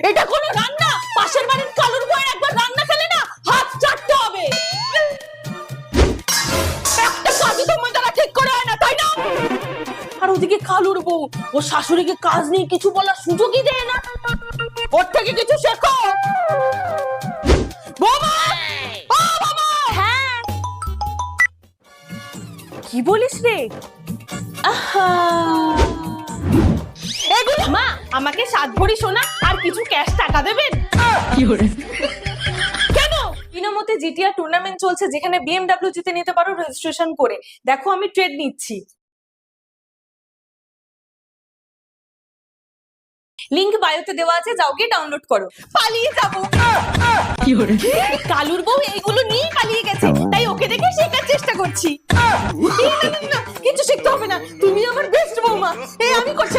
এটা কোনো রান্না? পাশের বাড়ির কালুর বউয়ের একবার রান্না খেলে না হাত চাটতে হবে। একটা কাজও তোমার দ্বারা ঠিক করে হয় না, তাই না? আর ওদিকে কালুর বউ ও শাশুড়িকে কাজ নিয়ে কিছু বলার সুযোগই দেয় না। ওর থেকে কিছু শেখো। বাবা, ও বাবা। হ্যাঁ, কি বলিস রে? আহা, এগুলো মা আমাকে 7 ভরি সোনা আর কিছু ক্যাশ টাকা দেবেন। কেন? বিনামতে জিটিআর টুর্নামেন্ট চলছে, যেখানে বিএমডব্লিউ জিতে নিতে পারো রেজিস্ট্রেশন করে। দেখো আমি ট্রেড নিচ্ছি, লিংক বায়োতে দেওয়া আছে, যাও গিয়ে ডাউনলোড করো। পালিয়ে যাবো। কালুর বউ এইগুলো নিয়ে পালিয়ে গেছে, তাই ওকে দেখে শেখার চেষ্টা করছি। কিছু শিখতে হবে না, তুমি আমার বেস্ট বৌমা। এই আমি করছি।